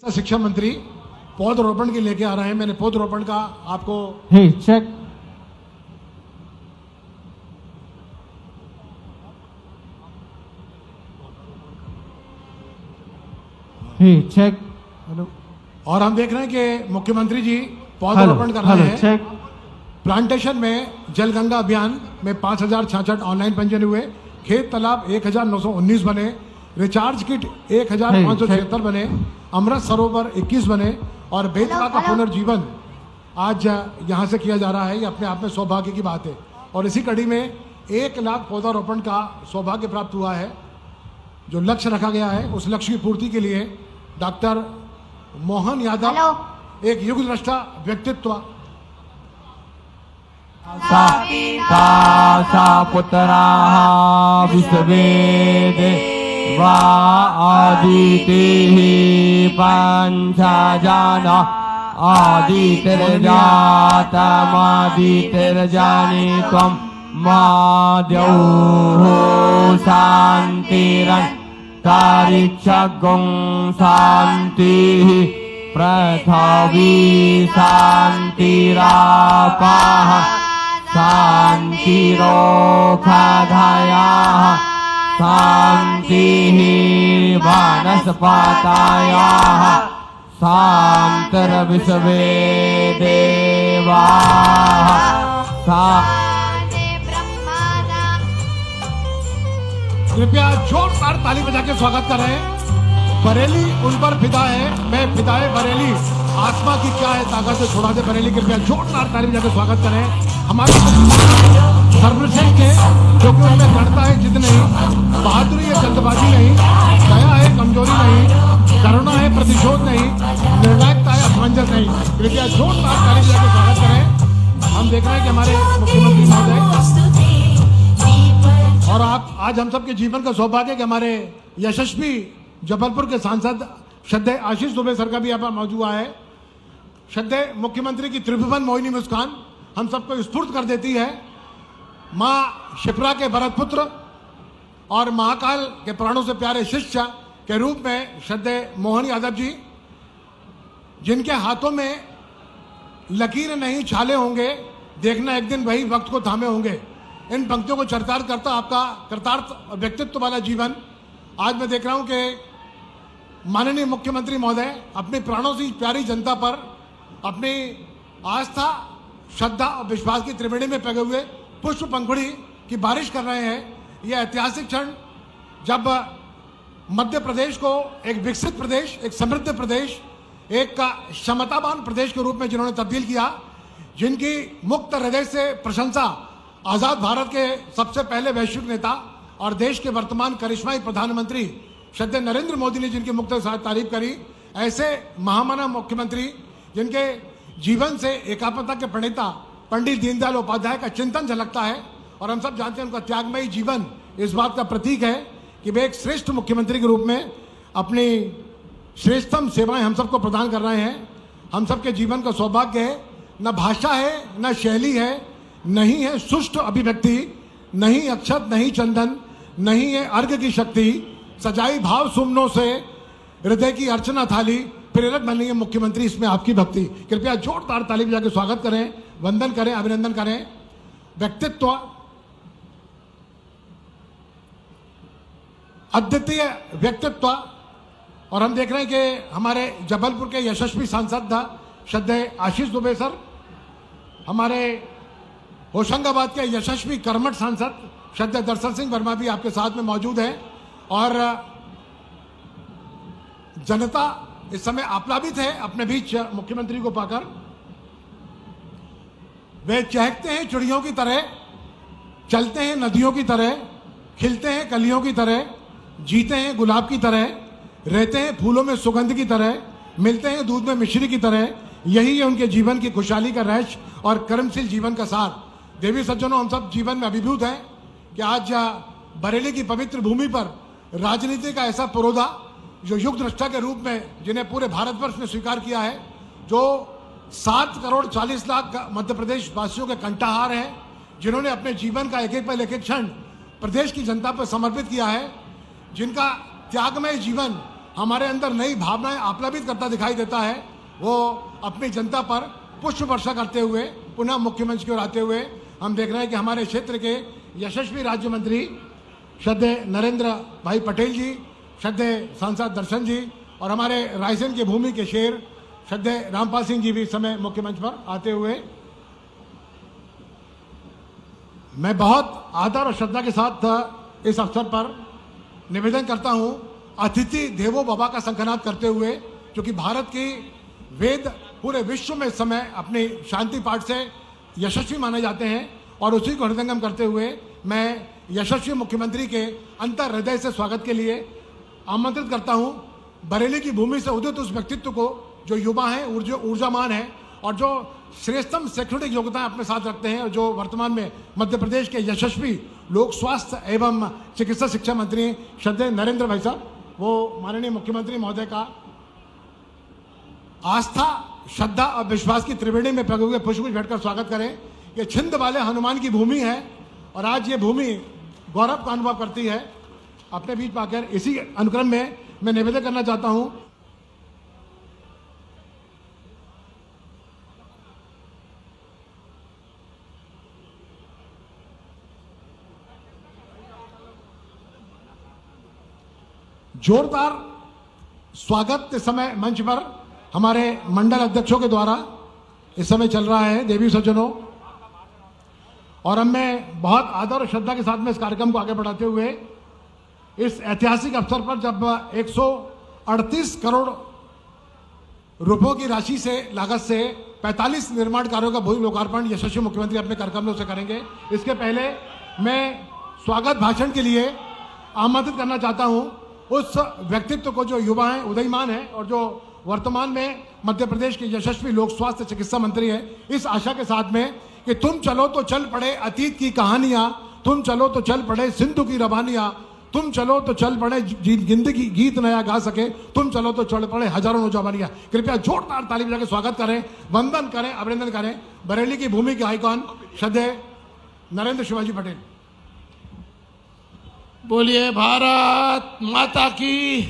शिक्षा मंत्री पौधरोपण के लेके आ रहे हैं। मैंने पौधरोपण का आपको चेक। चेक। और हम देख रहे हैं कि मुख्यमंत्री जी पौधरोपण कर रहे हैं। चेक। प्लांटेशन में जल गंगा अभियान में 5066 ऑनलाइन पंजीयन हुए, खेत तालाब 1919 बने, रिचार्ज किट 1576 बने, अमृत सरोवर 21 बने और बेतवा का पुनर्जीवन आज यहाँ से किया जा रहा है। ये अपने आप में सौभाग्य की बात है। और इसी कड़ी में 1 लाख पौधारोपण का सौभाग्य प्राप्त हुआ है। जो लक्ष्य रखा गया है उस लक्ष्य की पूर्ति के लिए डॉक्टर मोहन यादव एक युग दृष्टा व्यक्तित्व पुत्राः विश्वेदे वा आदितिः पंचजन आदितिर्जातमादितिर्जानि त्वं माद्यौः शान्तिरन्तरिक्षगुं शान्तिः पृथिवी शान्तिरापः शान्तिरोषधयः शान्तिः वनस्पतयः शान्तिर्विश्वे देवाः कृपया जोरदार ताली बजा के स्वागत करें। बरेली उन पर फिदा है, मैं फिदाए बरेली, आत्मा की क्या है ताकत से छोड़ा दे बरेली। कृपया जोरदार ताली बजा के स्वागत करें। हमारे सर्वश्रेष्ठ है जो कि उनमें गणता है जिद नहीं, बहादुरी है जल्दबाजी नहीं, दया है कमजोरी नहीं, करुणा है प्रतिशोध नहीं, निर्णायकता है असमंजस नहीं। कृपया जोरदार ताली बजा के स्वागत करें। हम देख रहे हैं कि हमारे मुख्यमंत्री महोदय और आप आज हम सबके जीवन का सौभाग्य कि हमारे यशस्वी जबलपुर के सांसद श्रद्धेय आशीष दुबे सर का भी यहाँ पर मौजूद है। श्रद्धेय मुख्यमंत्री की त्रिभुवन मोहिनी मुस्कान हम सबको स्फूर्त कर देती है। माँ शिप्रा के भरतपुत्र और महाकाल के प्राणों से प्यारे शिष्य के रूप में श्रद्धेय मोहन यादव जी, जिनके हाथों में लकीर नहीं छाले होंगे, देखना एक दिन वही वक्त को थामे होंगे। इन पंक्तियों को चरितार्थ करता आपका कृतार्थ व्यक्तित्व वाला जीवन आज मैं देख रहा हूं कि माननीय मुख्यमंत्री महोदय अपने प्राणों से प्यारी जनता पर अपनी आस्था, श्रद्धा और विश्वास की त्रिवेणी में पगे हुए पुष्प पंखुड़ी की बारिश कर रहे हैं। यह ऐतिहासिक क्षण जब मध्य प्रदेश को एक विकसित प्रदेश, एक समृद्ध प्रदेश, एक क्षमतावान प्रदेश के रूप में जिन्होंने तब्दील किया, जिनकी मुक्त हृदय से प्रशंसा आजाद भारत के सबसे पहले वैश्विक नेता और देश के वर्तमान करिश्माई प्रधानमंत्री श्रद्धेय नरेंद्र मोदी ने जिनकी मुक्त तारीफ करी, ऐसे महामना मुख्यमंत्री जिनके जीवन से एकात्मता के प्रणेता पंडित दीनदयाल उपाध्याय का चिंतन झलकता है। और हम सब जानते हैं उनका त्यागमयी जीवन इस बात का प्रतीक है कि वे एक श्रेष्ठ मुख्यमंत्री के रूप में अपनी श्रेष्ठतम सेवाएं हम सबको प्रदान कर रहे हैं। हम सबके जीवन का सौभाग्य है, न भाषा है, न शैली है, नहीं है सुष्ट अभिव्यक्ति, नहीं अक्षत, नहीं चंदन, नहीं है अर्घ की शक्ति, सजाई भाव सुमनों से हृदय की अर्चना थाली, प्रेरक बनी है मुख्यमंत्री इसमें आपकी भक्ति। कृपया जोरदार ताली बजा के स्वागत करें, वंदन करें, अभिनंदन करें। व्यक्तित्व अद्वितीय व्यक्तित्व। और हम देख रहे हैं कि हमारे जबलपुर के यशस्वी सांसद श्रद्धेय आशीष दुबे सर, हमारे होशंगाबाद के यशस्वी कर्मठ सांसद श्रद्धेय दर्शन सिंह वर्मा भी आपके साथ में मौजूद हैं। और जनता इस समय आप्लावित है अपने बीच मुख्यमंत्री को पाकर। वे चहकते हैं चिड़ियों की तरह, चलते हैं नदियों की तरह, खिलते हैं कलियों की तरह, जीते हैं गुलाब की तरह, रहते हैं फूलों में सुगंध की तरह, मिलते हैं दूध में मिश्री की तरह। यही है उनके जीवन की खुशहाली का रहस्य और कर्मशील जीवन का सार। देवी सज्जनों, हम सब जीवन में अभिभूत हैं कि आज बरेली की पवित्र भूमि पर राजनीति का ऐसा पुरोधा जो युग दृष्टा के रूप में जिन्हें पूरे भारतवर्ष ने स्वीकार किया है, जो 7 करोड़ 40 लाख मध्य प्रदेश वासियों के कंठाहार हैं, जिन्होंने अपने जीवन का एक एक पल एक एक क्षण प्रदेश की जनता पर समर्पित किया है, जिनका त्यागमय जीवन हमारे अंदर नई भावनाएं आप्लावित करता दिखाई देता है, वो अपनी जनता पर पुष्प वर्षा करते हुए पुनः मुख्य मंच की ओर आते हुए हम देख रहे हैं कि हमारे क्षेत्र के यशस्वी राज्य मंत्री श्रद्धेय नरेंद्र भाई पटेल जी, श्रद्धेय सांसद दर्शन जी और हमारे रायसेन की भूमि के शेर श्रद्धेय रामपाल सिंह जी भी इस समय मुख्य मंच पर आते हुए मैं बहुत आदर और श्रद्धा के साथ इस अवसर पर निवेदन करता हूं, अतिथि देवो भव का शंखनाद करते हुए, क्योंकि भारत की वेद पूरे विश्व में इस समय अपनी शांति पाठ से यशस्वी माने जाते हैं और उसी को हृदयंगम करते हुए मैं यशस्वी मुख्यमंत्री के अंतर हृदय से स्वागत के लिए आमंत्रित करता हूं। बरेली की भूमि से उदित उस व्यक्तित्व को जो युवा हैं, ऊर्जामान हैं और जो श्रेष्ठतम शैक्षणिक योग्यताएं अपने साथ रखते हैं और जो वर्तमान में मध्य प्रदेश के यशस्वी लोक स्वास्थ्य एवं चिकित्सा शिक्षा मंत्री श्रद्धेय नरेंद्र भाई साहब, वो माननीय मुख्यमंत्री महोदय का आस्था, श्रद्धा और विश्वास की त्रिवेणी में पगे हुए पुष्प बैठकर स्वागत करें। ये छिंद वाले हनुमान की भूमि है और आज ये भूमि गौरव का अनुभव करती है। अपने बीच में आकर इसी अनुक्रम में मैं निवेदन करना चाहता हूं, जोरदार स्वागत इस समय मंच पर हमारे मंडल अध्यक्षों के द्वारा इस समय चल रहा है, देवी सज्जनों, और अब मैं बहुत आदर और श्रद्धा के साथ में इस कार्यक्रम को आगे बढ़ाते हुए इस ऐतिहासिक अवसर पर जब 138 करोड़ रुपयों की राशि से लागत से 45 निर्माण कार्यों का भूमि लोकार्पण यशस्वी मुख्यमंत्री अपने कार्यक्रमों से करेंगे, इसके पहले मैं स्वागत भाषण के लिए आमंत्रित करना चाहता हूं उस व्यक्तित्व को जो युवा हैं, उदयमान हैं और जो वर्तमान में मध्य प्रदेश के यशस्वी लोक स्वास्थ्य चिकित्सा मंत्री हैं, इस आशा के साथ में कि तुम चलो तो चल पड़े अतीत की कहानियां, तुम चलो तो चल पड़े सिंधु की रवानियां, तुम चलो तो चल पड़े जिंदगी गीत नया गा सके, तुम चलो तो चल पड़े हजारों नौजवानियां। कृपया जोरदार ताली बजा के स्वागत करें, वंदन करें, अभिनंदन करें बरेली की भूमि के आइकॉन श्रद्धेय नरेंद्र शिवाजी पटेल। बोलिए भारत माता की।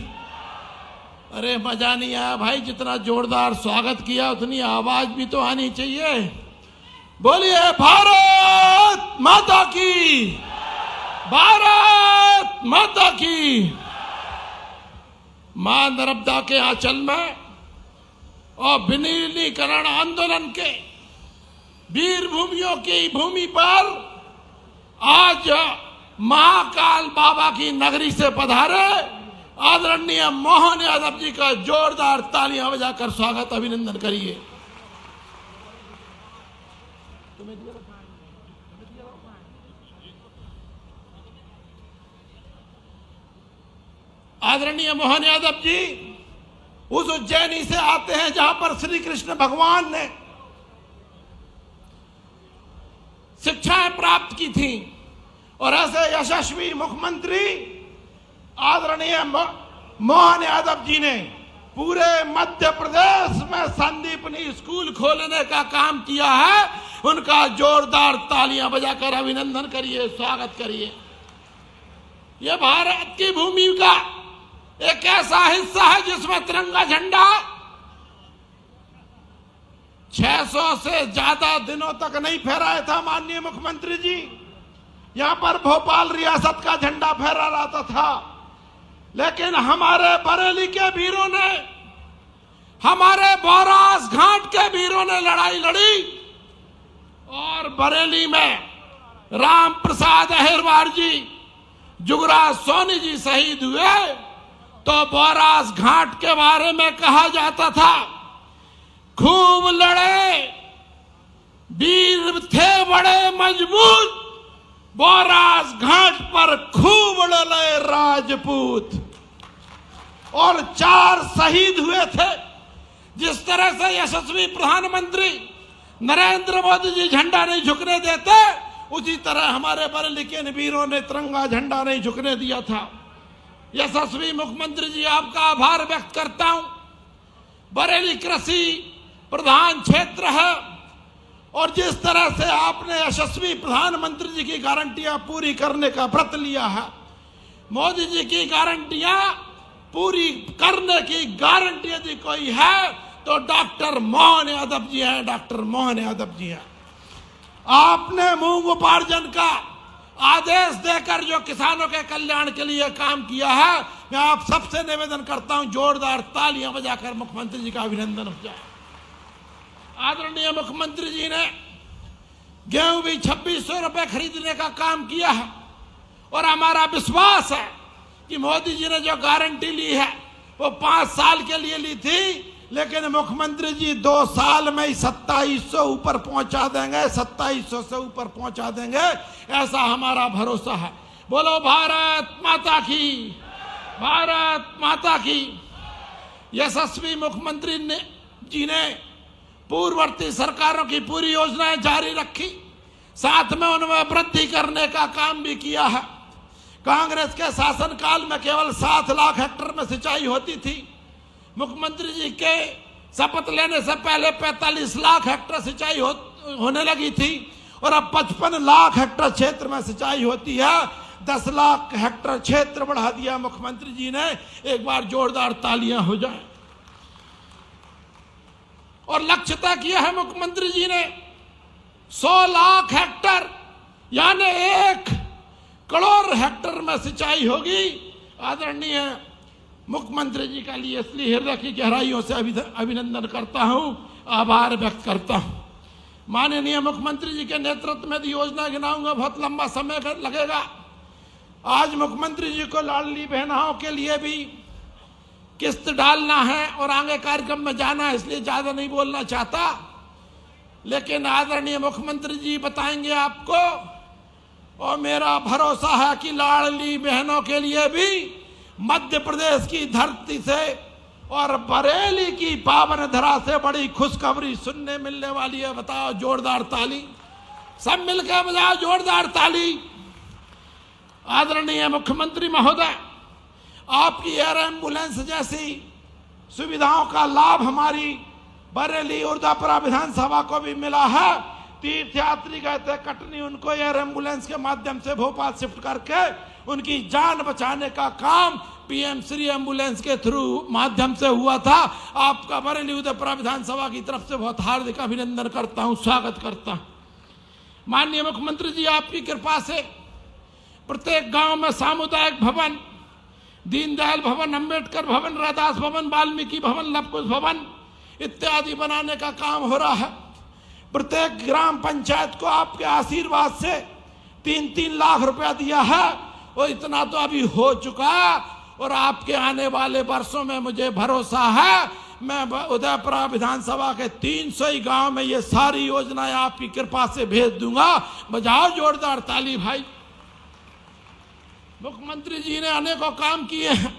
अरे मजा नहीं आया भाई, जितना जोरदार स्वागत किया उतनी आवाज भी तो आनी चाहिए। बोलिए भारत माता की, भारत माता की। मां नर्मदा के आंचल में और विलीनीकरण आंदोलन के वीर भूमियों की भूमि पर आज महाकाल बाबा की नगरी से पधारे आदरणीय मोहन यादव जी का जोरदार तालियां बजाकर स्वागत अभिनंदन करिए। आदरणीय मोहन यादव जी उस उज्जैनी से आते हैं जहां पर श्री कृष्ण भगवान ने शिक्षाएं प्राप्त की थी और ऐसे यशस्वी मुख्यमंत्री आदरणीय मोहन यादव जी ने पूरे मध्य प्रदेश में संदीपनी स्कूल खोलने का काम किया है। उनका जोरदार तालियां बजाकर अभिनंदन करिए, स्वागत करिए। यह भारत की भूमि का एक ऐसा हिस्सा है जिसमें तिरंगा झंडा 600 से ज्यादा दिनों तक नहीं फहराया था। माननीय मुख्यमंत्री जी, यहां पर भोपाल रियासत का झंडा फहरा रहता था, लेकिन हमारे बरेली के वीरों ने, हमारे बोरास घाट के वीरों ने लड़ाई लड़ी और बरेली में राम प्रसाद अहिरवार जी, जुगराज सोनी जी शहीद हुए तो बोरास घाट के बारे में कहा जाता था, खूब लड़े वीर थे बड़े मजबूत, बोरास घाट पर खूब लड़े राजपूत। और 4 शहीद हुए थे। जिस तरह से यशस्वी प्रधानमंत्री नरेंद्र मोदी जी झंडा नहीं झुकने देते, उसी तरह हमारे बरेली के वीरों ने तिरंगा झंडा नहीं झुकने दिया था। यशस्वी मुख्यमंत्री जी, आपका आभार व्यक्त करता हूं। बरेली कृषि प्रधान क्षेत्र है और जिस तरह से आपने यशस्वी प्रधानमंत्री जी की गारंटियां पूरी करने का व्रत लिया है, मोदी जी की गारंटियां पूरी करने की गारंटी यदि कोई है तो डॉक्टर मोहन यादव जी हैं, डॉक्टर मोहन यादव जी हैं। आपने मूंग उपार्जन का आदेश देकर जो किसानों के कल्याण के लिए काम किया है, मैं आप सबसे निवेदन करता हूं जोरदार तालियां बजाकर मुख्यमंत्री जी का अभिनंदन हो जाए। आदरणीय मुख्यमंत्री जी ने गेहूं भी 2600 रुपए खरीदने का काम किया है और हमारा विश्वास है कि मोदी जी ने जो गारंटी ली है वो 5 साल के लिए ली थी, लेकिन मुख्यमंत्री जी 2 साल में ही 2700 ऊपर पहुंचा देंगे, 2700 से ऊपर पहुंचा देंगे, ऐसा हमारा भरोसा है। बोलो भारत माता की, भारत माता की। यशस्वी मुख्यमंत्री जी ने पूर्ववर्ती सरकारों की पूरी योजनाएं जारी रखी, साथ में उनमें वृद्धि करने का काम भी किया है। कांग्रेस के शासनकाल में केवल 7 लाख हेक्टेयर में सिंचाई होती थी। मुख्यमंत्री जी के शपथ लेने से पहले 45 लाख हेक्टेयर सिंचाई होने लगी थी और अब 55 लाख हेक्टेयर क्षेत्र में सिंचाई होती है। 10 लाख हेक्टेयर क्षेत्र बढ़ा दिया मुख्यमंत्री जी ने। एक बार जोरदार तालियां हो जाए। और लक्ष्य तय किया है मुख्यमंत्री जी ने 100 लाख हेक्टेयर यानी 1 करोड़ हेक्टेयर में सिंचाई होगी। आदरणीय मुख्यमंत्री जी के लिए इसलिए हृदय की गहराइयों से अभिनंदन करता हूं, आभार व्यक्त करता हूं। माननीय मुख्यमंत्री जी के नेतृत्व में योजना गिनाऊंगा, बहुत लंबा समय लगेगा। आज मुख्यमंत्री जी को लाडली बहनाओं के लिए भी किस्त डालना है और आगे कार्यक्रम में जाना है, इसलिए ज्यादा नहीं बोलना चाहता, लेकिन आदरणीय मुख्यमंत्री जी बताएंगे आपको। और मेरा भरोसा है कि लाडली बहनों के लिए भी मध्य प्रदेश की धरती से और बरेली की पावन धरा से बड़ी खुशखबरी सुनने मिलने वाली है। बताओ जोरदार ताली, सब मिलकर बजाओ जोरदार ताली। आदरणीय मुख्यमंत्री महोदय, आपकी एयर एम्बुलेंस जैसी सुविधाओं का लाभ हमारी बरेली उर्दापुरा विधानसभा को भी मिला है। तीर्थयात्री गए थे कटनी, उनको एयर एम्बुलेंस के माध्यम से भोपाल शिफ्ट करके उनकी जान बचाने का काम पीएम श्री एम्बुलेंस के थ्रू माध्यम से हुआ था। आपका बरेली उदयपुरा विधानसभा की तरफ से बहुत हार्दिक अभिनंदन करता हूं, स्वागत करता हूं। माननीय मुख्यमंत्री जी, आपकी कृपा से प्रत्येक गांव में सामुदायिक भवन, दीनदयाल भवन, अंबेडकर भवन, रैदास भवन, वाल्मीकि भवन, लवकुश भवन इत्यादि बनाने का काम हो रहा है। प्रत्येक ग्राम पंचायत को आपके आशीर्वाद से 3-3 लाख रुपया दिया है और इतना तो अभी हो चुका और आपके आने वाले वर्षों में मुझे भरोसा है मैं उदयपुरा विधानसभा के 300 ही गांव में ये सारी योजनाएं आपकी कृपा से भेज दूंगा। बजाओ जोरदार ताली भाई। मुख्यमंत्री जी ने अनेकों काम किए हैं,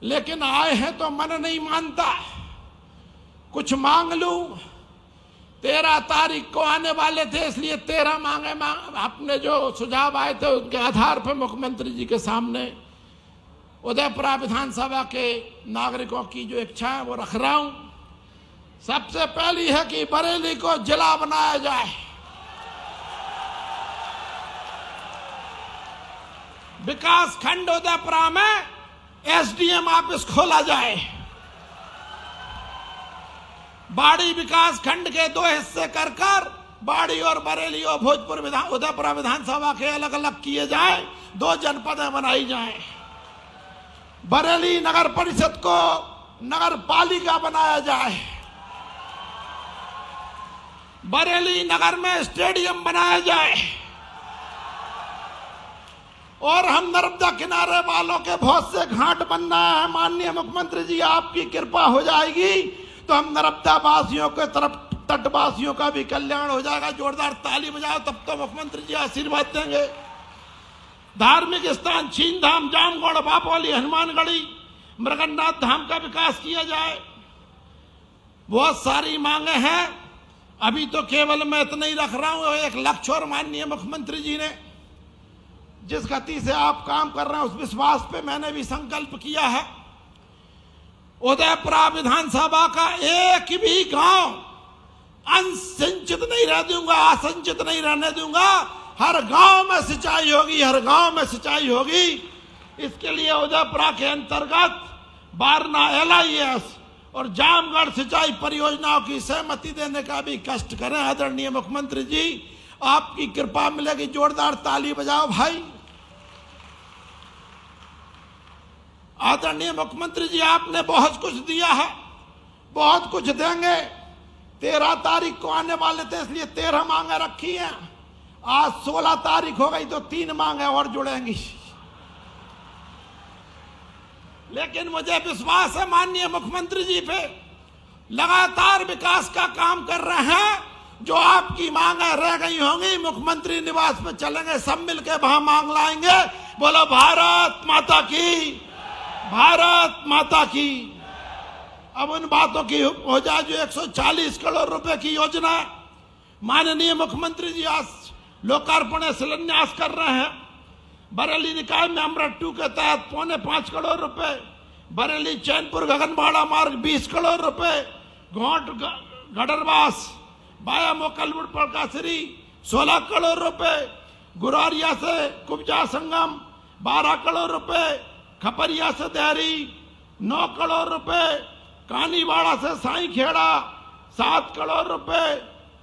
लेकिन आए हैं तो मन नहीं मानता। कुछ मांग लूं, 13 तारीख को आने वाले थे, इसलिए 13 मांगे आपने जो सुझाव आए थे उनके आधार पर मुख्यमंत्री जी के सामने उदयपुरा विधानसभा के नागरिकों की जो इच्छा है वो रख रहा हूं। सबसे पहली है कि बरेली को जिला बनाया जाए। विकास खंड उदयपुरा में एसडीएम ऑफिस खोला जाए। बाड़ी विकास खंड के 2 हिस्से कर बाड़ी और बरेली और भोजपुर उदयपुरा विधानसभा के अलग अलग किए जाए, 2 जनपदें बनाई जाएं। बरेली नगर परिषद को नगर पालिका बनाया जाए। बरेली नगर में स्टेडियम बनाया जाए और हम नर्मदा किनारे वालों के बहुत से घाट बनना है। माननीय मुख्यमंत्री जी, आपकी कृपा हो जाएगी तो हम नर्मदा वासियों के तरफ तटवासियों का भी कल्याण हो जाएगा। जोरदार ताली बजाओ, तब तो मुख्यमंत्री जी आशीर्वाद देंगे। धार्मिक स्थान छीन धाम, जामगढ़, बापोली, हनुमानगढ़ी, मृगन्नाथ धाम का विकास किया जाए। बहुत सारी मांगे हैं, अभी तो केवल मैं इतना ही रख रहा हूं। एक लक्ष्य और माननीय मुख्यमंत्री जी ने जिस गति से आप काम कर रहे हैं उस विश्वास पे मैंने भी संकल्प किया है। उदयपुरा विधानसभा का एक भी गांव अनसिंचित नहीं रह दूंगा, असंचित नहीं रहने दूंगा। हर गांव में सिंचाई होगी, हर गांव में सिंचाई होगी। इसके लिए उदयपुरा के अंतर्गत बारना LIS और जामगढ़ सिंचाई परियोजनाओं की सहमति देने का भी कष्ट करें। आदरणीय मुख्यमंत्री जी, आपकी कृपा मिलेगी। जोरदार ताली बजाओ भाई। आदरणीय मुख्यमंत्री जी, आपने बहुत कुछ दिया है, बहुत कुछ देंगे। 13 तारीख को आने वाले थे, इसलिए 13 मांगे रखी हैं। आज 16 तारीख हो गई तो 3 मांगे और जुड़ेंगी। लेकिन मुझे विश्वास है माननीय मुख्यमंत्री जी पे, लगातार विकास का काम कर रहे हैं। जो आपकी मांगे रह गई होंगी, मुख्यमंत्री निवास पे चलेंगे, सब मिलकर वहां मांग लाएंगे। बोलो भारत माता की, भारत माता की। अब उन बातों की हो जाए जो 140 करोड़ रुपए की योजना माननीय मुख्यमंत्री जी आज लोकार्पण शिलान्यास कर रहे हैं। बरेली निकाय में अमृत 2 के तहत 4.25 करोड़ रुपए, बरेली चैनपुर गगनबाड़ा मार्ग 20 करोड़ रुपए, घोट गडरवास बाया मोकलपुर पड़काश्री 16 करोड़ रुपए, गुरारिया से कुब्जा संगम 12 करोड़ रुपए, खपरिया से देहरी 9 करोड़ रुपए, कानीवाड़ा से साई खेड़ा 7 करोड़ रुपए,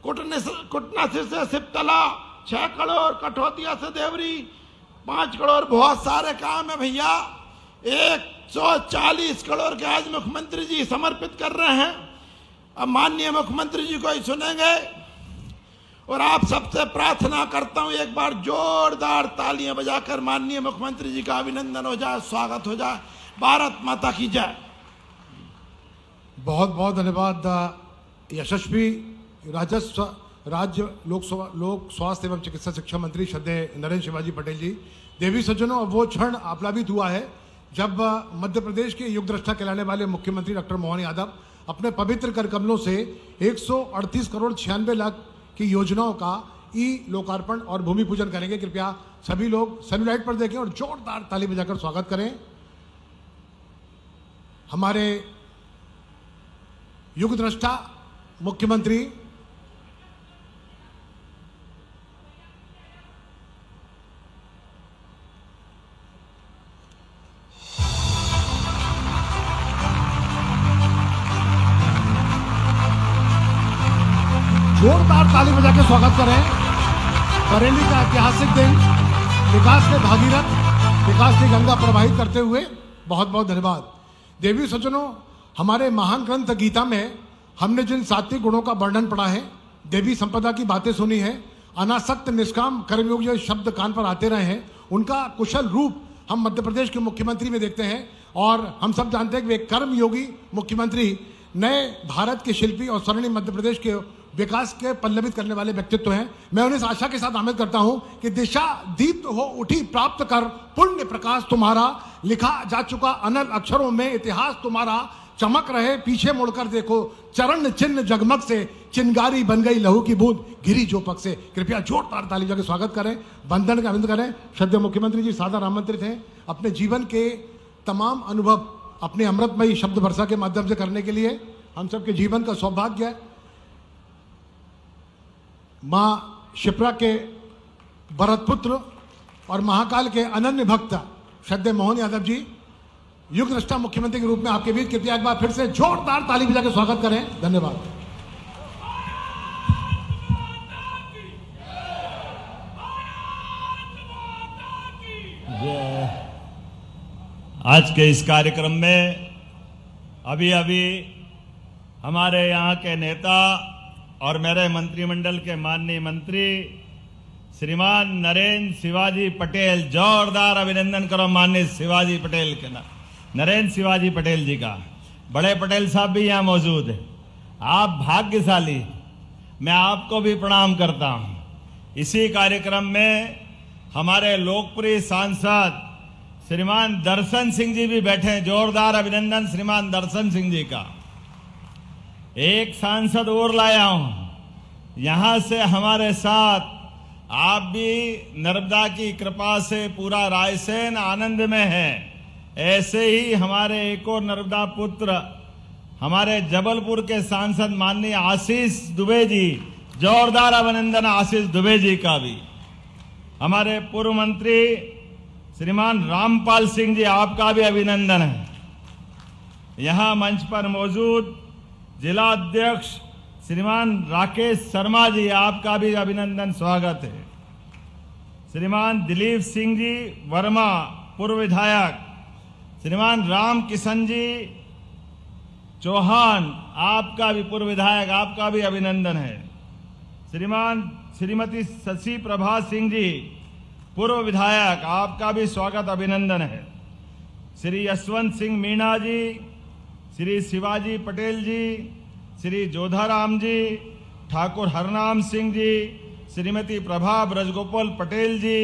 कुटनासी से सिपतला 6 करोड़, कठौतिया से देवरी 5 करोड़। बहुत सारे काम है भैया। 140 करोड़ के आज मुख्यमंत्री जी समर्पित कर रहे हैं। अब माननीय मुख्यमंत्री जी को ही सुनेंगे और आप सबसे प्रार्थना करता हूं एक बार जोरदार तालियां बजाकर माननीय मुख्यमंत्री जी का अभिनंदन हो जाए, स्वागत हो जाए। भारत माता की जय। बहुत बहुत धन्यवाद यशस्वी राज्य लोक स्वास्थ्य एवं चिकित्सा शिक्षा मंत्री श्रद्धेय नरेंद्र शिवाजी पटेल जी। देवी सज्जनों, अब वो क्षण आप्लावित हुआ है जब मध्य प्रदेश के युग दृष्टा कहलाने वाले मुख्यमंत्री डॉक्टर मोहन यादव अपने पवित्र कर कमलों से 138 करोड़ 96 लाख की योजनाओं का लोकार्पण और भूमि पूजन करेंगे। कृपया सभी लोग सेलुलाइट पर देखें और जोरदार ताली बजाकर स्वागत करें हमारे युग दृष्टा मुख्यमंत्री जोरदार ताली बजा के स्वागत करें। बरेली का ऐतिहासिक दिन, विकास के भागीरथ, विकास की गंगा प्रवाहित करते हुए बहुत बहुत धन्यवाद। देवी सज्जनों, हमारे महान ग्रंथ गीता में हमने जिन सात्विक गुणों का वर्णन पढ़ा है, देवी संपदा की बातें सुनी है, अनासक्त निष्काम कर्मयोग जो शब्द कान पर आते रहे हैं, उनका कुशल रूप हम मध्य प्रदेश के मुख्यमंत्री में देखते हैं। और हम सब जानते हैं कि वे कर्मयोगी मुख्यमंत्री, नए भारत के शिल्पी और स्वर्णिम मध्य प्रदेश के विकास के पल्लवित करने वाले व्यक्तित्व हैं। मैं उन्हें इस आशा के साथ आमंत्रित करता हूं कि दिशा दीप्त हो उठी प्राप्त कर पुण्य प्रकाश तुम्हारा, लिखा जा चुका अनल अक्षरों में इतिहास तुम्हारा, चमक रहे पीछे मुड़कर देखो, चरण चिन्ह जगमग से, चिंगारी बन गई लहू की बूंद गिरी जो पग से। कृपया जोरदार ताली बजा के स्वागत करें, वंदन का अभिनंदन करें। श्रद्धेय मुख्यमंत्री जी सादर आमंत्रित हैं अपने जीवन के तमाम अनुभव अपने अमृतमयी शब्द वर्षा के माध्यम से करने के लिए। हम सबके जीवन का सौभाग्य है मां शिप्रा के भरतपुत्र और महाकाल के अनन्य भक्त श्रद्धेय मोहन यादव जी युग दृष्टा मुख्यमंत्री के रूप में आपके बीच। कृपया एक बार फिर से जोरदार ताली बजा के स्वागत करें। धन्यवाद। आज के इस कार्यक्रम में अभी अभी हमारे यहाँ के नेता और मेरे मंत्रिमंडल के माननीय मंत्री श्रीमान नरेंद्र शिवाजी पटेल, जोरदार अभिनंदन करो माननीय शिवाजी पटेल के ना, नरेंद्र शिवाजी पटेल जी का। बड़े पटेल साहब भी यहाँ मौजूद है, आप भाग्यशाली, मैं आपको भी प्रणाम करता हूँ। इसी कार्यक्रम में हमारे लोकप्रिय सांसद श्रीमान दर्शन सिंह जी भी बैठे हैं, जोरदार अभिनंदन श्रीमान दर्शन सिंह जी का। एक सांसद और लाया हूं यहां से हमारे साथ, आप भी नर्मदा की कृपा से पूरा रायसेन आनंद में है। ऐसे ही हमारे एक और नर्मदा पुत्र हमारे जबलपुर के सांसद माननीय आशीष दुबे जी, जोरदार अभिनंदन आशीष दुबे जी का भी। हमारे पूर्व मंत्री श्रीमान रामपाल सिंह जी, आपका भी अभिनंदन है। यहां मंच पर मौजूद जिला अध्यक्ष श्रीमान राकेश शर्मा जी, आपका भी अभिनंदन, स्वागत है। श्रीमान दिलीप सिंह जी वर्मा, पूर्व विधायक, श्रीमान राम किशन जी चौहान, आपका भी पूर्व विधायक, आपका भी अभिनंदन है। श्रीमती शशि प्रभा सिंह जी, पूर्व विधायक, आपका भी स्वागत, अभिनंदन है। श्री यशवंत सिंह मीणा जी, श्री शिवाजी पटेल जी, श्री जोधाराम जी, ठाकुर हरनाम सिंह जी, श्रीमती प्रभा ब्रजगोपाल पटेल जी,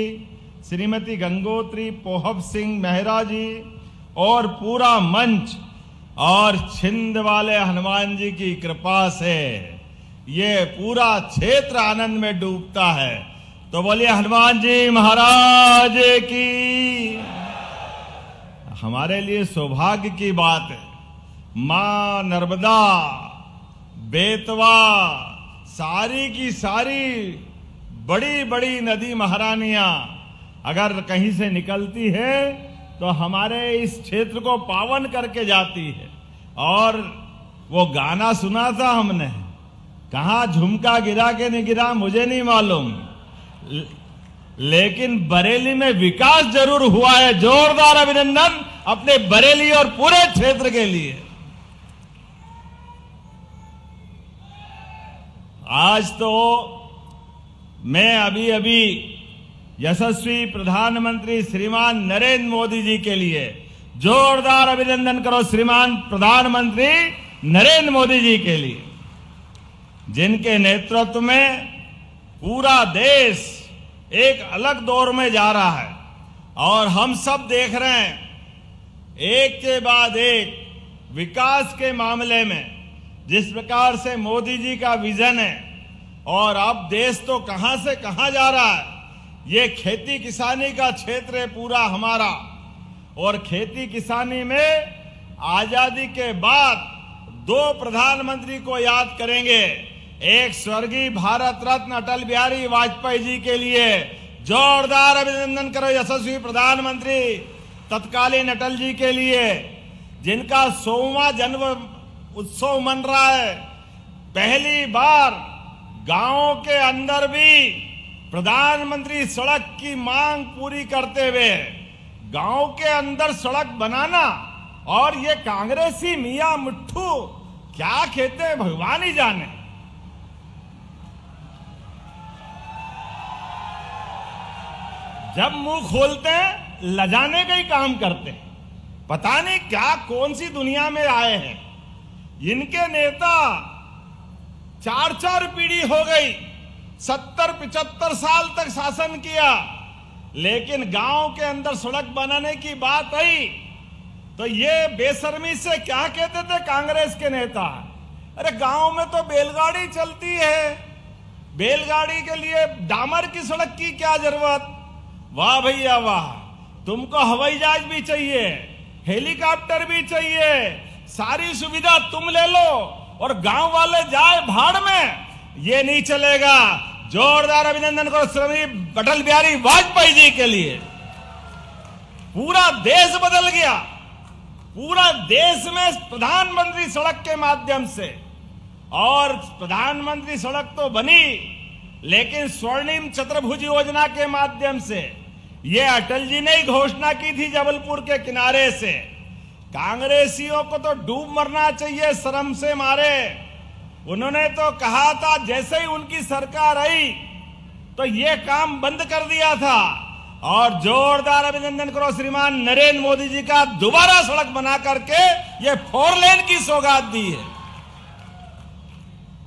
श्रीमती गंगोत्री पोहब सिंह मेहरा जी और पूरा मंच और छिंद वाले हनुमान जी की कृपा से ये पूरा क्षेत्र आनंद में डूबता है। तो बोलिए हनुमान जी महाराज की। हमारे लिए सौभाग्य की बात है, मां नर्मदा, बेतवा, सारी की सारी बड़ी बड़ी नदी महारानियां अगर कहीं से निकलती है तो हमारे इस क्षेत्र को पावन करके जाती है। और वो गाना सुना था हमने, कहां झुमका गिरा के नहीं गिरा मुझे नहीं मालूम, लेकिन बरेली में विकास जरूर हुआ है। जोरदार अभिनंदन अपने बरेली और पूरे क्षेत्र के लिए। आज तो मैं अभी यशस्वी प्रधानमंत्री श्रीमान नरेंद्र मोदी जी के लिए जोरदार अभिनंदन करो। श्रीमान प्रधानमंत्री नरेंद्र मोदी जी के लिए, जिनके नेतृत्व में पूरा देश एक अलग दौर में जा रहा है और हम सब देख रहे हैं एक के बाद एक विकास के मामले में जिस प्रकार से मोदी जी का विजन है। और अब देश तो कहां से कहां जा रहा है। ये खेती किसानी का क्षेत्र है पूरा हमारा, और खेती किसानी में आजादी के बाद दो प्रधानमंत्री को याद करेंगे। एक स्वर्गीय भारत रत्न अटल बिहारी वाजपेयी जी के लिए जोरदार अभिनंदन करो। यशस्वी प्रधानमंत्री तत्कालीन अटल जी के लिए, जिनका 100वां जन्म उत्सव मन रहा है। पहली बार गांवों के अंदर भी प्रधानमंत्री सड़क की मांग पूरी करते हुए गांव के अंदर सड़क बनाना। और ये कांग्रेसी मियां मिट्ठू क्या कहते हैं भगवान ही जाने। जब मुंह खोलते हैं लजाने का ही काम करते हैं। पता नहीं क्या कौन सी दुनिया में आए हैं। इनके नेता 4-4 पीढ़ी हो गई, 70-75 साल तक शासन किया, लेकिन गांव के अंदर सड़क बनाने की बात आई तो ये बेशर्मी से क्या कहते थे कांग्रेस के नेता, अरे गांव में तो बैलगाड़ी चलती है, बैलगाड़ी के लिए डामर की सड़क की क्या जरूरत। वाह भैया वाह, तुमको हवाई जहाज भी चाहिए, हेलीकॉप्टर भी चाहिए, सारी सुविधा तुम ले लो और गांव वाले जाए भाड़ में, ये नहीं चलेगा। जोरदार अभिनंदन करो श्री अटल बिहारी वाजपेयी जी के लिए। पूरा देश बदल गया, पूरा देश में प्रधानमंत्री सड़क के माध्यम से। और प्रधानमंत्री सड़क तो बनी, लेकिन स्वर्णिम चतुर्भुज योजना के माध्यम से ये अटल जी ने ही घोषणा की थी जबलपुर के किनारे से। कांग्रेसियों को तो डूब मरना चाहिए शर्म से मारे। उन्होंने तो कहा था जैसे ही उनकी सरकार आई तो ये काम बंद कर दिया था। और जोरदार अभिनंदन करो श्रीमान नरेंद्र मोदी जी का, दोबारा सड़क बना करके ये 4 लेन की सौगात दी है।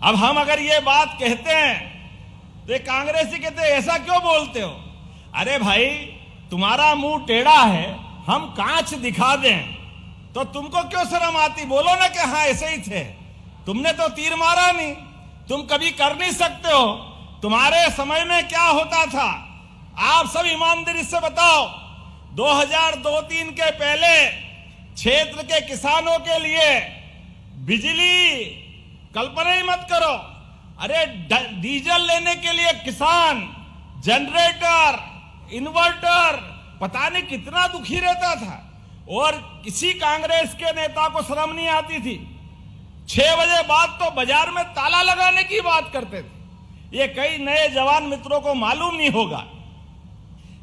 अब हम अगर ये बात कहते हैं तो ये कांग्रेसी कहते हैं ऐसा क्यों बोलते हो। अरे भाई तुम्हारा मुंह टेढ़ा है, हम कांच दिखा दें तो तुमको क्यों शर्म आती। बोलो ना कि हाँ ऐसे ही थे, तुमने तो तीर मारा नहीं, तुम कभी कर नहीं सकते हो। तुम्हारे समय में क्या होता था आप सब ईमानदारी से बताओ। 2002-3 के पहले क्षेत्र के किसानों के लिए बिजली कल्पना ही मत करो। अरे डीजल लेने के लिए किसान जनरेटर, इन्वर्टर, पता नहीं कितना दुखी रहता था और किसी कांग्रेस के नेता को शर्म नहीं आती थी। 6 बजे बाद तो बाजार में ताला लगाने की बात करते थे। ये कई नए जवान मित्रों को मालूम नहीं होगा,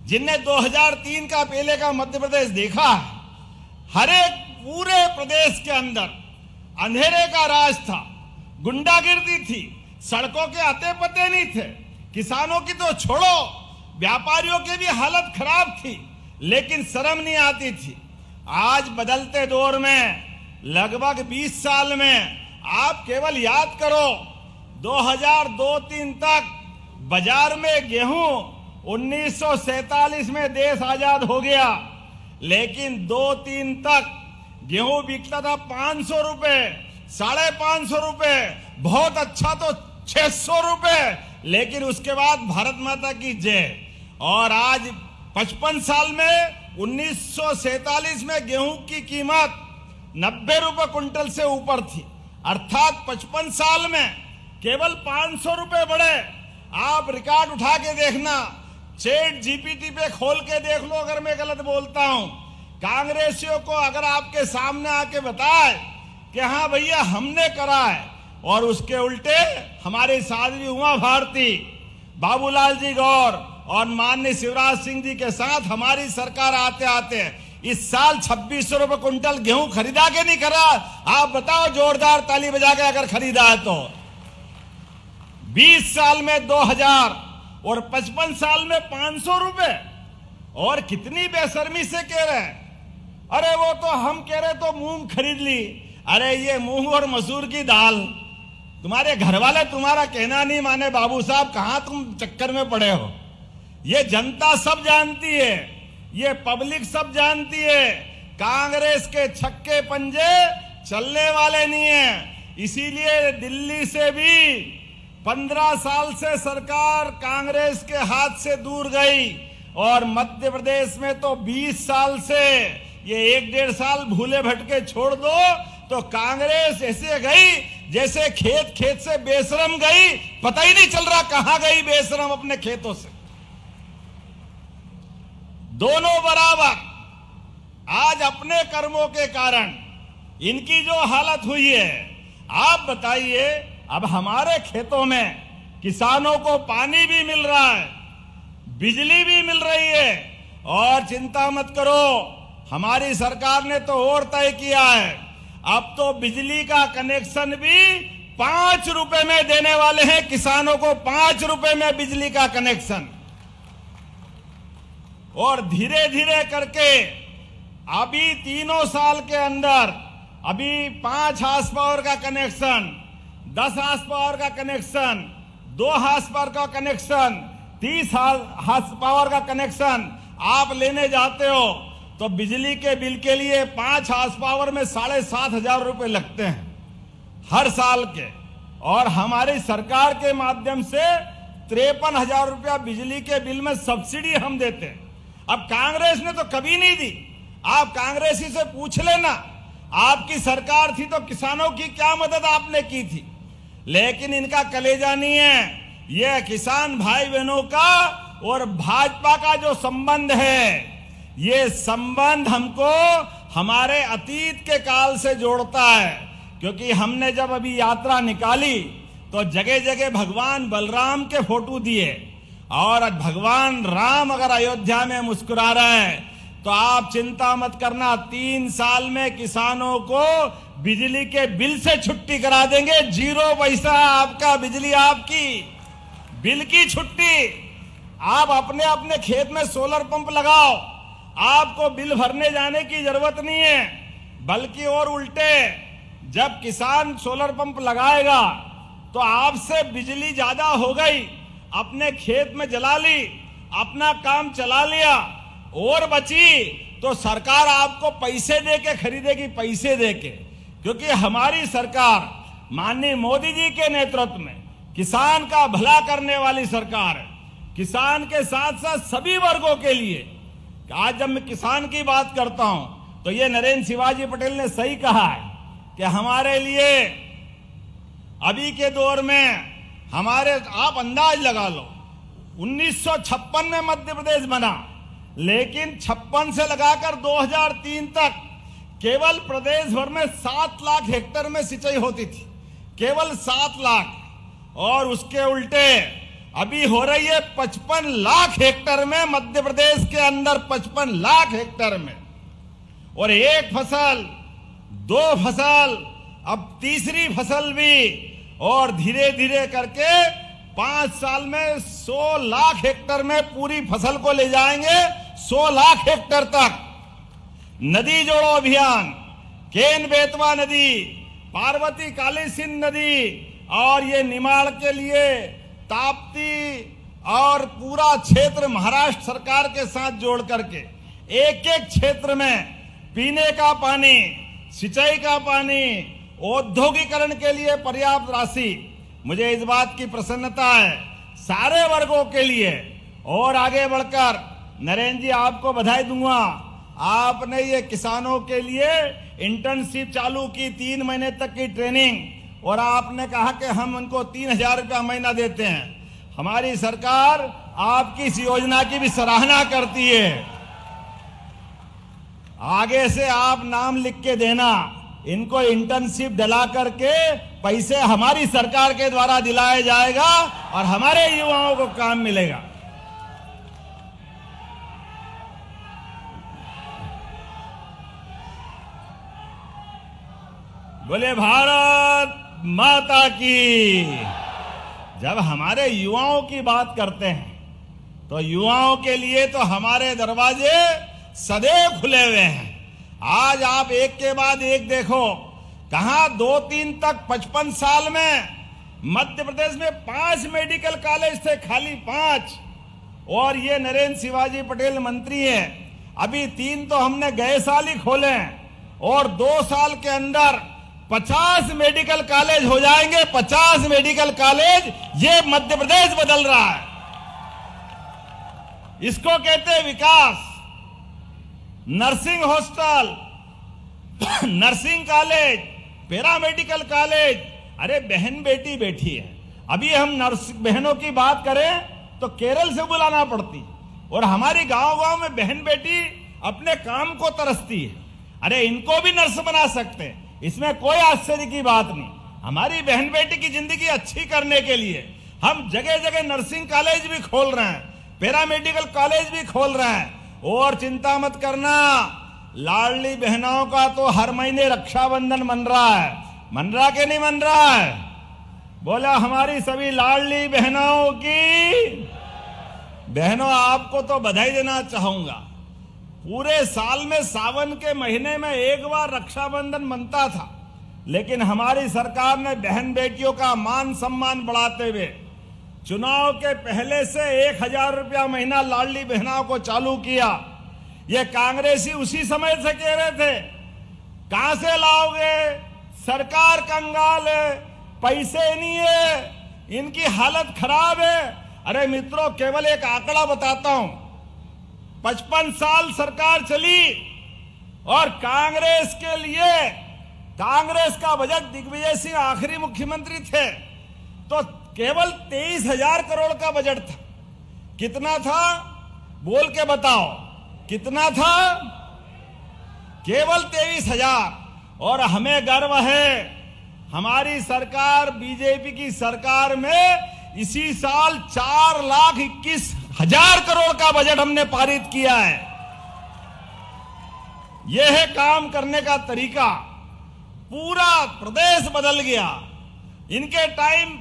जिनने 2003 का पहले का मध्य प्रदेश देखा है। हर एक पूरे प्रदेश के अंदर अंधेरे का राज था, गुंडागिर्दी थी, सड़कों के अते पते नहीं थे। किसानों की तो छोड़ो, व्यापारियों की भी हालत खराब थी, लेकिन शर्म नहीं आती थी। आज बदलते दौर में लगभग 20 साल में आप केवल याद करो, 2002-03 तक बाजार में गेहूं 1947 में देश आजाद हो गया, लेकिन 2-3 तक गेहूं बिकता था 500 रुपए, 550 रुपए, बहुत अच्छा तो 600 रुपए, लेकिन उसके बाद भारत माता की जय। और आज 55 साल में 1947 में गेहूं की कीमत 90 रुपए क्विंटल से ऊपर थी, अर्थात 55 साल में केवल 500 रुपए बढ़े। आप रिकॉर्ड उठा के देखना, चैट जीपीटी पे खोल के देख लो अगर मैं गलत बोलता हूं। कांग्रेसियों को अगर आपके सामने आके बताए कि हाँ भैया हमने करा है, और उसके उल्टे हमारी साध्वी उमा भारती, बाबूलाल जी गौर और माननीय शिवराज सिंह जी के साथ हमारी सरकार आते आते इस साल 2600 रुपए क्विंटल गेहूं खरीदा के नहीं करा? आप बताओ, जोरदार ताली बजा के अगर खरीदा है तो। 20 साल में 2000 और 55 साल में 500 रुपए। और कितनी बेशर्मी से कह रहे हैं, अरे वो तो हम कह रहे तो मूंग खरीद ली। अरे ये मूंग और मसूर की दाल, तुम्हारे घर वाले तुम्हारा कहना नहीं माने बाबू साहब, कहां तुम चक्कर में पड़े हो। ये जनता सब जानती है, ये पब्लिक सब जानती है, कांग्रेस के छक्के पंजे चलने वाले नहीं है। इसीलिए दिल्ली से भी 15 साल से सरकार कांग्रेस के हाथ से दूर गई, और मध्य प्रदेश में तो 20 साल से, ये 1-1.5 साल भूले भटके छोड़ दो तो कांग्रेस ऐसे गई जैसे खेत खेत से बेशरम गई, पता ही नहीं चल रहा कहां गई बेशरम अपने खेतों से। दोनों बराबर आज अपने कर्मों के कारण इनकी जो हालत हुई है, आप बताइए, अब हमारे खेतों में किसानों को पानी भी मिल रहा है, बिजली भी मिल रही है, और चिंता मत करो, हमारी सरकार ने तो और तय किया है, अब तो बिजली का कनेक्शन भी 5 रुपए में देने वाले हैं किसानों को, 5 रुपए में बिजली का कनेक्शन। और धीरे धीरे करके अभी 3 साल के अंदर अभी 5 हार्स पावर का कनेक्शन, 10 हार्स पावर का कनेक्शन, 2 हार्स पावर का कनेक्शन, 30 हार्स पावर का कनेक्शन आप लेने जाते हो तो बिजली के बिल के लिए 5 हार्स पावर में 7,500 रुपए लगते हैं हर साल के। और हमारी सरकार के माध्यम से 53,000 रुपया बिजली के बिल में सब्सिडी हम देते हैं। अब कांग्रेस ने तो कभी नहीं दी, आप कांग्रेसी से पूछ लेना, आपकी सरकार थी तो किसानों की क्या मदद आपने की थी। लेकिन इनका कलेजा नहीं है, यह किसान भाई बहनों का और भाजपा का जो संबंध है, ये संबंध हमको हमारे अतीत के काल से जोड़ता है। क्योंकि हमने जब अभी यात्रा निकाली तो जगह जगह भगवान बलराम के फोटो दिए, और भगवान राम अगर अयोध्या में मुस्कुरा रहे हैं तो आप चिंता मत करना, 3 साल में किसानों को बिजली के बिल से छुट्टी करा देंगे। 0 पैसा आपका, बिजली आपकी, बिल की छुट्टी। आप अपने अपने खेत में सोलर पंप लगाओ, आपको बिल भरने जाने की जरूरत नहीं है। बल्कि और उल्टे, जब किसान सोलर पंप लगाएगा तो आपसे बिजली ज्यादा हो गई, अपने खेत में जला ली, अपना काम चला लिया, और बची तो सरकार आपको पैसे दे के खरीदेगी, पैसे दे के। क्योंकि हमारी सरकार माननीय मोदी जी के नेतृत्व में किसान का भला करने वाली सरकार है। किसान के साथ साथ सभी वर्गों के लिए। आज जब मैं किसान की बात करता हूं तो ये नरेंद्र शिवाजी पटेल ने सही कहा है कि हमारे लिए अभी के दौर में हमारे, आप अंदाज लगा लो, 1956 में मध्य प्रदेश बना, लेकिन 56 से लगाकर 2003 तक केवल प्रदेश भर में 7 लाख हेक्टेयर में सिंचाई होती थी, केवल 7 लाख। और उसके उल्टे अभी हो रही है 55 लाख हेक्टेयर में, मध्य प्रदेश के अंदर 55 लाख हेक्टेयर में। और एक फसल, 2 फसल, अब तीसरी फसल भी, और धीरे धीरे करके 5 साल में 100 लाख हेक्टेयर में पूरी फसल को ले जाएंगे, 100 लाख हेक्टेयर तक। नदी जोड़ो अभियान, केन बेतवा नदी, पार्वती काली सिंध नदी, और ये निमाड़ के लिए ताप्ती और पूरा क्षेत्र महाराष्ट्र सरकार के साथ जोड़ करके एक एक क्षेत्र में पीने का पानी, सिंचाई का पानी, औद्योगिकरण के लिए पर्याप्त राशि। मुझे इस बात की प्रसन्नता है सारे वर्गों के लिए। और आगे बढ़कर नरेंद्र जी आपको बधाई दूंगा, आपने ये किसानों के लिए इंटर्नशिप चालू की, 3 महीने तक की ट्रेनिंग, और आपने कहा कि हम उनको 3,000 रुपया महीना देते हैं। हमारी सरकार आपकी इस योजना की भी सराहना करती है। आगे से आप नाम लिख के देना, इनको इंटर्नशिप दिला करके पैसे हमारी सरकार के द्वारा दिलाया जाएगा और हमारे युवाओं को काम मिलेगा। बोले भारत माता की। जब हमारे युवाओं की बात करते हैं तो युवाओं के लिए तो हमारे दरवाजे सदैव खुले हुए हैं। आज आप एक के बाद एक देखो, कहां 2-3 तक 55 साल में मध्य प्रदेश में 5 मेडिकल कॉलेज थे, खाली 5। और ये नरेंद्र शिवाजी पटेल मंत्री हैं, अभी 3 तो हमने गए साल ही खोले, और 2 साल के अंदर 50 मेडिकल कॉलेज हो जाएंगे। 50 मेडिकल कॉलेज, ये मध्य प्रदेश बदल रहा है। इसको कहते हैं विकास। Nursing hostel, nursing college, paramedical college. अरे बहन बेटी बैठी है, अभी हम नर्स बहनों की बात करें तो केरल से बुलाना पड़ती, और हमारी गांव-गांव में बहन बेटी अपने काम को तरसती है। अरे इनको भी नर्स बना सकते हैं, इसमें कोई आश्चर्य की बात नहीं। हमारी बहन बेटी की जिंदगी अच्छी करने के लिए हम जगह जगह नर्सिंग कॉलेज भी खोल रहे हैं, पैरामेडिकल कॉलेज भी खोल रहे हैं। और चिंता मत करना, लाडली बहनों का तो हर महीने रक्षाबंधन मन रहा है। मन रहा कि नहीं मन रहा है? बोला हमारी सभी लाडली बहनों की। बहनों आपको तो बधाई देना चाहूंगा। पूरे साल में सावन के महीने में एक बार रक्षाबंधन मनता था, लेकिन हमारी सरकार ने बहन बेटियों का मान सम्मान बढ़ाते हुए चुनाव के पहले से 1,000 रुपया महीना लाडली बहनों को चालू किया। ये कांग्रेसी उसी समय से कह रहे थे कहां से लाओगे, सरकार कंगाल है, पैसे नहीं है, इनकी हालत खराब है। अरे मित्रों, केवल एक आंकड़ा बताता हूं, 55 साल सरकार चली और कांग्रेस के लिए, कांग्रेस का बजट, दिग्विजय सिंह आखिरी मुख्यमंत्री थे तो केवल 23,000 करोड़ का बजट था। कितना था बोल के बताओ, कितना था? केवल 23,000। और हमें गर्व है, हमारी सरकार, बीजेपी की सरकार में इसी साल 4,21,000 करोड़ का बजट हमने पारित किया है। यह है काम करने का तरीका। पूरा प्रदेश बदल गया। इनके टाइम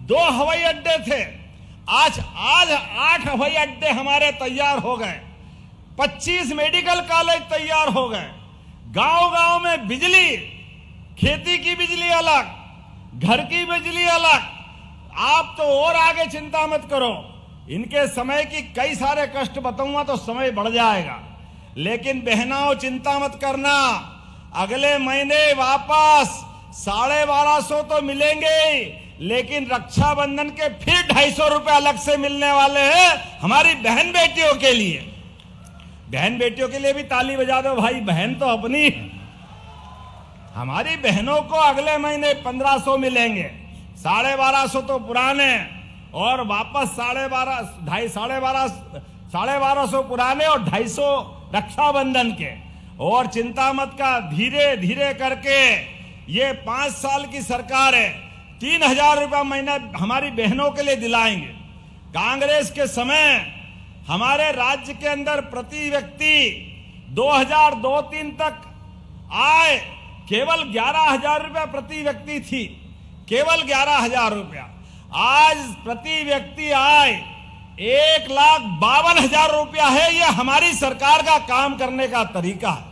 2 हवाई अड्डे थे, आज 8 हवाई अड्डे हमारे तैयार हो गए, 25 मेडिकल कॉलेज तैयार हो गए, गांव-गांव में बिजली, खेती की बिजली अलग, घर की बिजली अलग। आप तो और आगे चिंता मत करो, इनके समय की कई सारे कष्ट बताऊंगा तो समय बढ़ जाएगा। लेकिन बहनों चिंता मत करना, अगले महीने वापस 1250 तो मिलेंगे, लेकिन रक्षाबंधन के फिर 250 रुपए अलग से मिलने वाले हैं हमारी बहन बेटियों के लिए। बहन बेटियों के लिए भी ताली बजा दो भाई, बहन तो अपनी है। हमारी बहनों को अगले महीने 1500 मिलेंगे, 1250 तो पुराने, और वापस 12,500 1250 पुराने और 250 रक्षाबंधन के। और चिंता मत का, धीरे धीरे करके ये 5 साल की सरकार है, 3000 रुपया महीना हमारी बहनों के लिए दिलाएंगे। कांग्रेस के समय हमारे राज्य के अंदर प्रति व्यक्ति 2002-03 तक आय केवल 11,000 रुपया प्रति व्यक्ति थी, केवल 11,000 रुपया। आज प्रति व्यक्ति आय 1,52,000 रुपया है। यह हमारी सरकार का काम करने का तरीका है।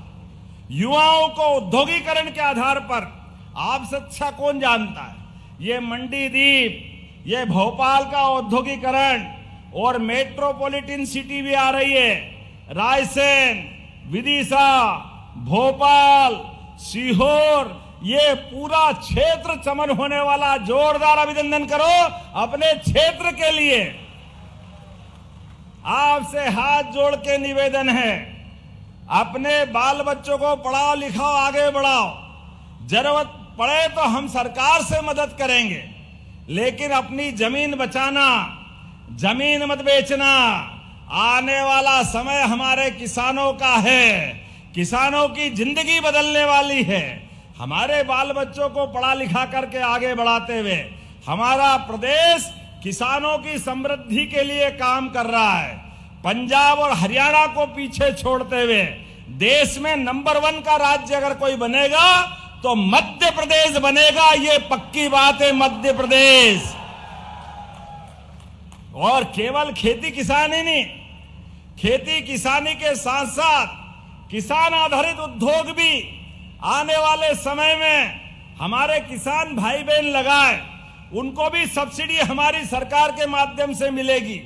युवाओं को औद्योगिकरण के आधार पर, आपसे अच्छा कौन जानता है, ये मंडीदीप, ये भोपाल का औद्योगिकरण और मेट्रोपॉलिटन सिटी भी आ रही है, रायसेन, विदिशा, भोपाल, सीहोर, ये पूरा क्षेत्र चमन होने वाला। जोरदार अभिनंदन करो अपने क्षेत्र के लिए। आपसे हाथ जोड़ के निवेदन है, अपने बाल बच्चों को पढ़ाओ लिखाओ, आगे बढ़ाओ। जरूरत पड़े तो हम सरकार से मदद करेंगे, लेकिन अपनी जमीन बचाना, जमीन मत बेचना। आने वाला समय हमारे किसानों का है, किसानों की जिंदगी बदलने वाली है। हमारे बाल बच्चों को पढ़ा लिखा करके आगे बढ़ाते हुए हमारा प्रदेश किसानों की समृद्धि के लिए काम कर रहा है। पंजाब और हरियाणा को पीछे छोड़ते हुए देश में नंबर 1 का राज्य अगर कोई बनेगा तो मध्य प्रदेश बनेगा। ये पक्की बात है, मध्य प्रदेश। और केवल खेती किसानी नहीं, खेती किसानी के साथ साथ किसान आधारित उद्योग भी आने वाले समय में हमारे किसान भाई बहन लगाए, उनको भी सब्सिडी हमारी सरकार के माध्यम से मिलेगी।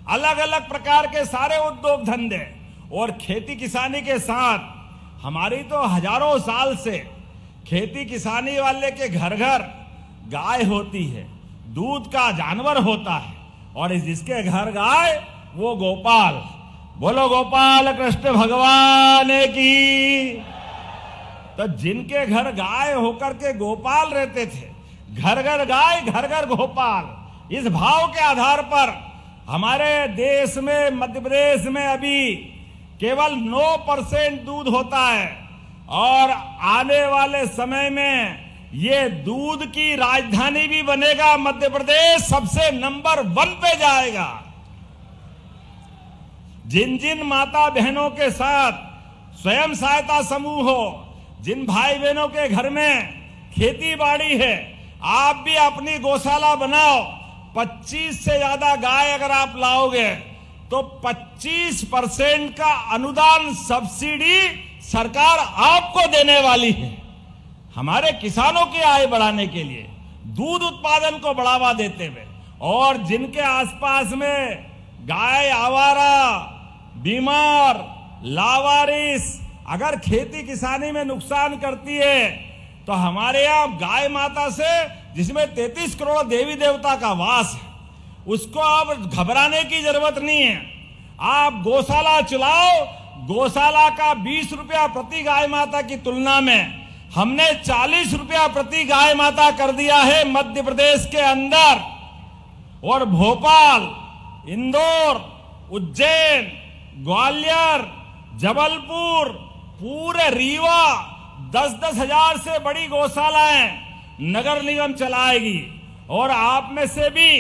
अलग अलग प्रकार के सारे उद्योग धंधे और खेती किसानी के साथ हमारी तो हजारों साल से खेती किसानी वाले के घर घर गाय होती है, दूध का जानवर होता है, और जिसके घर गाय वो गोपाल। बोलो गोपाल कृष्ण भगवान की। तो जिनके घर गाय होकर के गोपाल रहते थे, घर घर गाय घर घर गोपाल, इस भाव के आधार पर हमारे देश में, मध्य प्रदेश में अभी केवल 9% दूध होता है, और आने वाले समय में ये दूध की राजधानी भी बनेगा। मध्य प्रदेश सबसे नंबर 1 पे जाएगा। जिन जिन माता बहनों के साथ स्वयं सहायता समूह हो, जिन भाई बहनों के घर में खेती बाड़ी है, आप भी अपनी गौशाला बनाओ। 25 से ज्यादा गाय अगर आप लाओगे तो 25% का अनुदान सब्सिडी सरकार आपको देने वाली है। हमारे किसानों की आय बढ़ाने के लिए, दूध उत्पादन को बढ़ावा देते हुए, और जिनके आसपास में गाय आवारा, बीमार, लावारिस अगर खेती किसानी में नुकसान करती है, तो हमारे यहाँ गाय माता से, जिसमें 33 करोड़ देवी देवता का वास है, उसको अब घबराने की जरूरत नहीं है। आप गौशाला चलाओ। गौशाला का 20 रुपया प्रति गाय माता की तुलना में हमने 40 रुपया प्रति गाय माता कर दिया है मध्य प्रदेश के अंदर। और भोपाल, इंदौर, उज्जैन, ग्वालियर, जबलपुर, पूरे रीवा 10-10 हजार से बड़ी गौशालाएं नगर निगम चलाएगी। और आप में से भी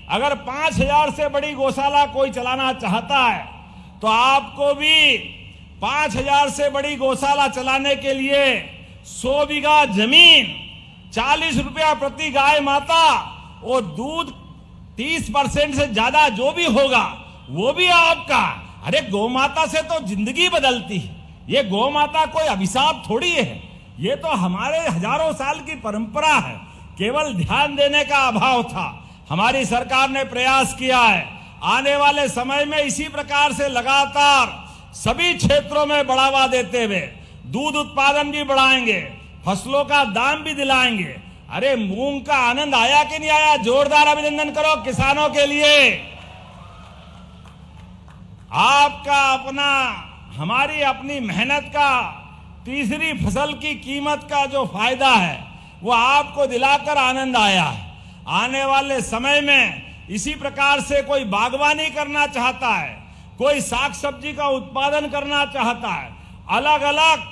अगर 5,000 से बड़ी गौशाला कोई चलाना चाहता है, तो आपको भी 5,000 से बड़ी गौशाला चलाने के लिए 100 बीघा जमीन, 40 रुपया प्रति गाय माता, और दूध 30% से ज्यादा जो भी होगा वो भी आपका। अरे गौ माता से तो जिंदगी बदलती है। ये गौ माता कोई अभिशाप थोड़ी है, ये तो हमारे हजारों साल की परंपरा है। केवल ध्यान देने का अभाव था। हमारी सरकार ने प्रयास किया है। आने वाले समय में इसी प्रकार से लगातार सभी क्षेत्रों में बढ़ावा देते हुए दूध उत्पादन भी बढ़ाएंगे, फसलों का दाम भी दिलाएंगे। अरे मूंग का आनंद आया कि नहीं आया? जोरदार अभिनंदन करो किसानों के लिए। आपका अपना, हमारी अपनी मेहनत का, तीसरी फसल की कीमत का जो फायदा है वो आपको दिलाकर आनंद आया है। आने वाले समय में इसी प्रकार से कोई बागवानी करना चाहता है, कोई साग सब्जी का उत्पादन करना चाहता है। अलग अलग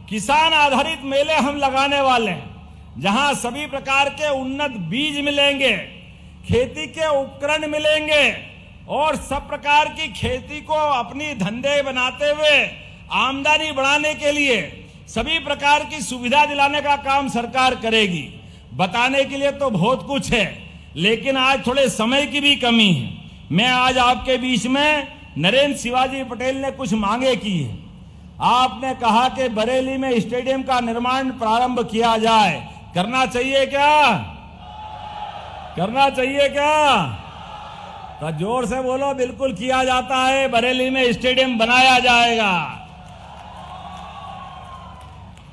किसान आधारित मेले हम लगाने वाले हैं, जहां सभी प्रकार के उन्नत बीज मिलेंगे, खेती के उपकरण मिलेंगे और सब प्रकार की खेती को अपनी धंधे बनाते हुए आमदनी बढ़ाने के लिए सभी प्रकार की सुविधा दिलाने का काम सरकार करेगी। बताने के लिए तो बहुत कुछ है, लेकिन आज थोड़े समय की भी कमी है। मैं आज आपके बीच में नरेंद्र शिवाजी पटेल ने कुछ मांगे की है। आपने कहा कि बरेली में स्टेडियम का निर्माण प्रारंभ किया जाए, करना चाहिए क्या? करना चाहिए क्या? तो जोर से बोलो, बिल्कुल किया जाता है। बरेली में स्टेडियम बनाया जाएगा।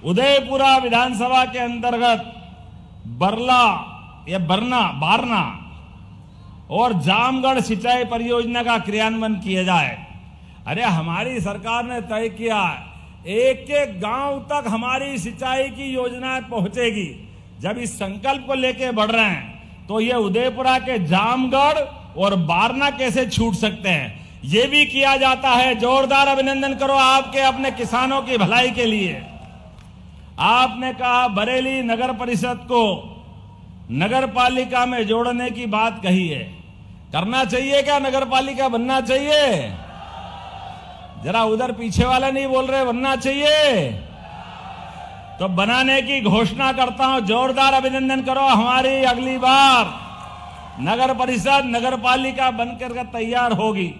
उदयपुरा विधानसभा के अंतर्गत बारना और जामगढ़ सिंचाई परियोजना का क्रियान्वयन किया जाए। अरे हमारी सरकार ने तय किया एक एक गांव तक हमारी सिंचाई की योजनाएं पहुंचेगी। जब इस संकल्प को लेके बढ़ रहे हैं तो ये उदयपुरा के जामगढ़ और बारना कैसे छूट सकते हैं, ये भी किया जाता है। जोरदार अभिनंदन करो आपके अपने किसानों की भलाई के लिए। आपने कहा बरेली नगर परिषद को नगर पालिका में जोड़ने की बात कही है, करना चाहिए क्या? नगर पालिका बनना चाहिए? जरा उधर पीछे वाला नहीं बोल रहे, बनना चाहिए? तो बनाने की घोषणा करता हूं। जोरदार अभिनंदन करो। हमारी अगली बार नगर परिषद नगर पालिका बनकर तैयार होगी।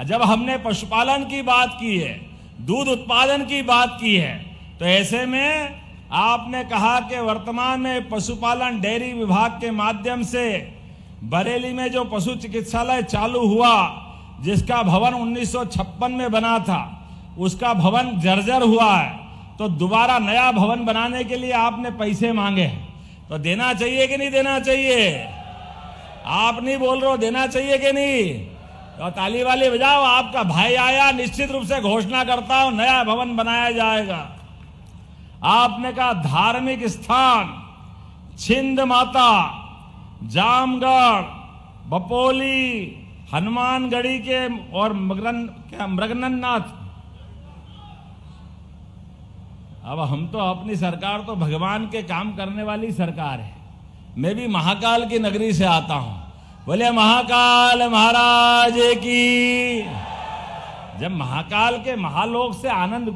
जब हमने पशुपालन की बात की है, दूध उत्पादन की बात की है, तो ऐसे में आपने कहा कि वर्तमान में पशुपालन डेयरी विभाग के माध्यम से बरेली में जो पशु चिकित्सालय चालू हुआ, जिसका भवन 1956 में बना था, उसका भवन जर्जर हुआ है, तो दोबारा नया भवन बनाने के लिए आपने पैसे मांगे हैं, तो देना चाहिए कि नहीं देना चाहिए? आप नहीं बोल रहे हो, देना चाहिए कि नहीं? तो ताली वाली बजाओ। आपका भाई आया, निश्चित रूप से घोषणा करता हूं नया भवन बनाया जाएगा। आपने कहा धार्मिक स्थान छिंद माता, जामगढ़, बपोली, हनुमानगढ़ी के और मृगननाथ। अब हम तो अपनी सरकार तो भगवान के काम करने वाली सरकार है। मैं भी महाकाल की नगरी से आता हूं। बोले महाकाल महाराज की। जब महाकाल के महालोक से आनंद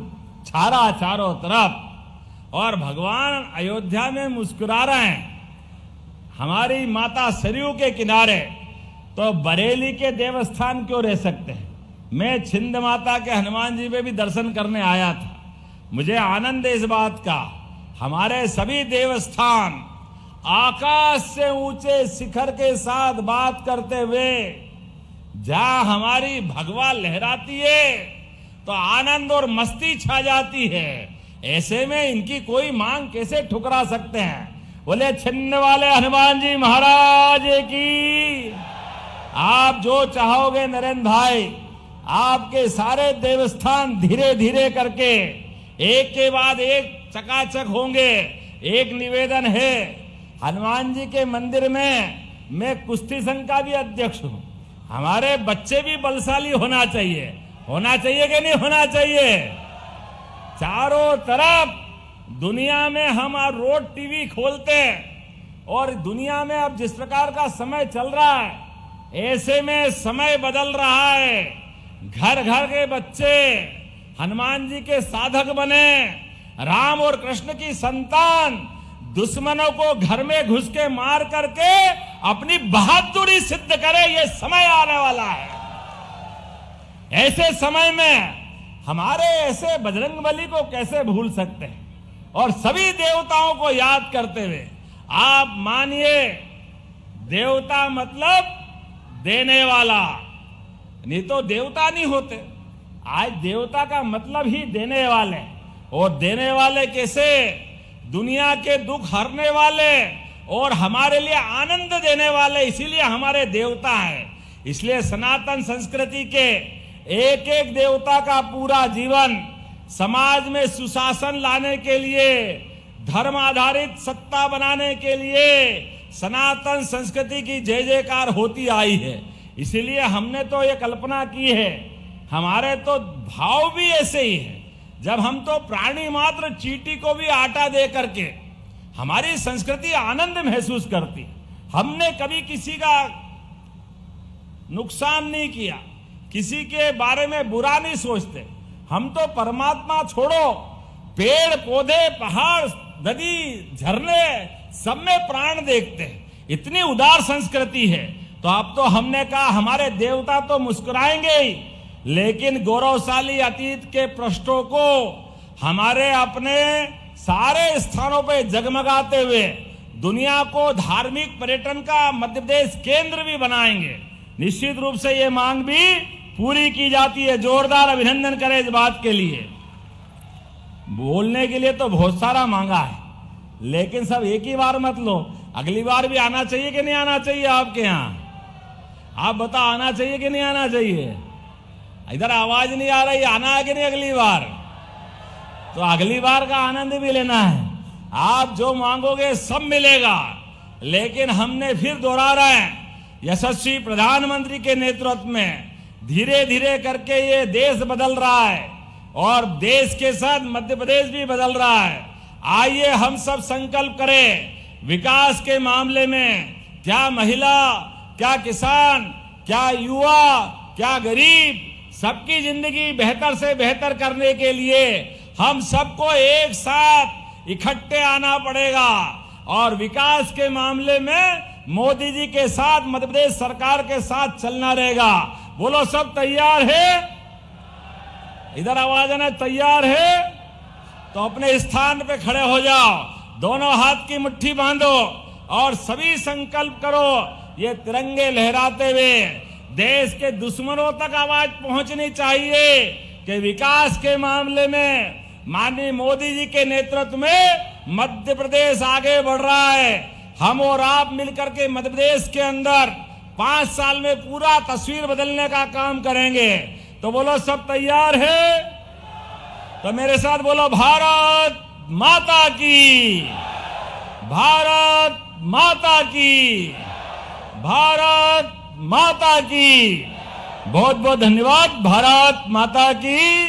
छा रहा चारों तरफ और भगवान अयोध्या में मुस्कुरा रहे हैं, हमारी माता सरयू के किनारे, तो बरेली के देवस्थान क्यों रह सकते हैं? मैं छिंद माता के हनुमान जी में भी दर्शन करने आया था। मुझे आनंद है इस बात का। हमारे सभी देवस्थान आकाश से ऊंचे शिखर के साथ बात करते हुए जहां हमारी भगवा लहराती है तो आनंद और मस्ती छा जाती है। ऐसे में इनकी कोई मांग कैसे ठुकरा सकते हैं? बोले छिन्न वाले हनुमान जी महाराज की। आप जो चाहोगे नरेंद्र भाई, आपके सारे देवस्थान धीरे धीरे करके एक के बाद एक चकाचक होंगे। एक निवेदन है, हनुमान जी के मंदिर में मैं कुश्ती संघ का भी अध्यक्ष हूं। हमारे बच्चे भी बलशाली होना चाहिए। होना चाहिए कि नहीं होना चाहिए? चारों तरफ दुनिया में हम रोड टीवी खोलते हैं और दुनिया में अब जिस प्रकार का समय चल रहा है, ऐसे में समय बदल रहा है। घर घर के बच्चे हनुमान जी के साधक बने। राम और कृष्ण की संतान दुश्मनों को घर में घुस के मार करके अपनी बहादुरी सिद्ध करे। ये समय आने वाला है। ऐसे समय में हमारे ऐसे बजरंगबली को कैसे भूल सकते हैं? और सभी देवताओं को याद करते हुए आप मानिए, देवता मतलब देने वाला, नहीं तो देवता नहीं होते। आज देवता का मतलब ही देने वाले। और देने वाले कैसे? दुनिया के दुख हरने वाले और हमारे लिए आनंद देने वाले, इसीलिए हमारे देवता हैं। इसलिए सनातन संस्कृति के एक एक देवता का पूरा जीवन समाज में सुशासन लाने के लिए, धर्म आधारित सत्ता बनाने के लिए सनातन संस्कृति की जय जयकार होती आई है। इसीलिए हमने तो ये कल्पना की है हमारे तो भाव भी ऐसे ही है। जब हम तो प्राणी मात्र चींटी को भी आटा दे करके हमारी संस्कृति आनंद महसूस करती। हमने कभी किसी का नुकसान नहीं किया, किसी के बारे में बुरा नहीं सोचते। हम तो परमात्मा छोड़ो, पेड़ पौधे पहाड़ नदी झरने सब में प्राण देखते हैं। इतनी उदार संस्कृति है। तो अब तो हमने कहा हमारे देवता तो मुस्कुराएंगे ही, लेकिन गौरवशाली अतीत के पृष्ठों को हमारे अपने सारे स्थानों पे जगमगाते हुए दुनिया को धार्मिक पर्यटन का मध्य प्रदेश केंद्र भी बनाएंगे। निश्चित रूप से ये मांग भी पूरी की जाती है। जोरदार अभिनंदन करें इस बात के लिए। बोलने के लिए तो बहुत सारा मांगा है, लेकिन सब एक ही बार मत लो। अगली बार भी आना चाहिए कि नहीं आना चाहिए आपके यहाँ? आप बताओ, आना चाहिए कि नहीं आना चाहिए? इधर आवाज नहीं आ रही, आना है कि नहीं अगली बार? तो अगली बार का आनंद भी लेना है। आप जो मांगोगे सब मिलेगा। लेकिन हमने फिर दोहरा रहे हैं, यशस्वी प्रधानमंत्री के नेतृत्व में धीरे धीरे करके ये देश बदल रहा है और देश के साथ मध्य प्रदेश भी बदल रहा है। आइए हम सब संकल्प करें विकास के मामले में। क्या महिला, क्या किसान, क्या युवा, क्या गरीब, सबकी जिंदगी बेहतर से बेहतर करने के लिए हम सबको एक साथ इकट्ठे आना पड़ेगा और विकास के मामले में मोदी जी के साथ मध्य प्रदेश सरकार के साथ चलना रहेगा। बोलो सब तैयार है? इधर आवाज आना, तैयार है? तो अपने स्थान पे खड़े हो जाओ, दोनों हाथ की मुट्ठी बांधो और सभी संकल्प करो। ये तिरंगे लहराते हुए देश के दुश्मनों तक आवाज पहुंचनी चाहिए कि विकास के मामले में माननीय मोदी जी के नेतृत्व में मध्य प्रदेश आगे बढ़ रहा है। हम और आप मिलकर के मध्य प्रदेश के अंदर 5 साल में पूरा तस्वीर बदलने का काम करेंगे। तो बोलो सब तैयार है? तो मेरे साथ बोलो, भारत माता की, भारत माता की, भारत माता की। बहुत बहुत धन्यवाद। भारत माता की।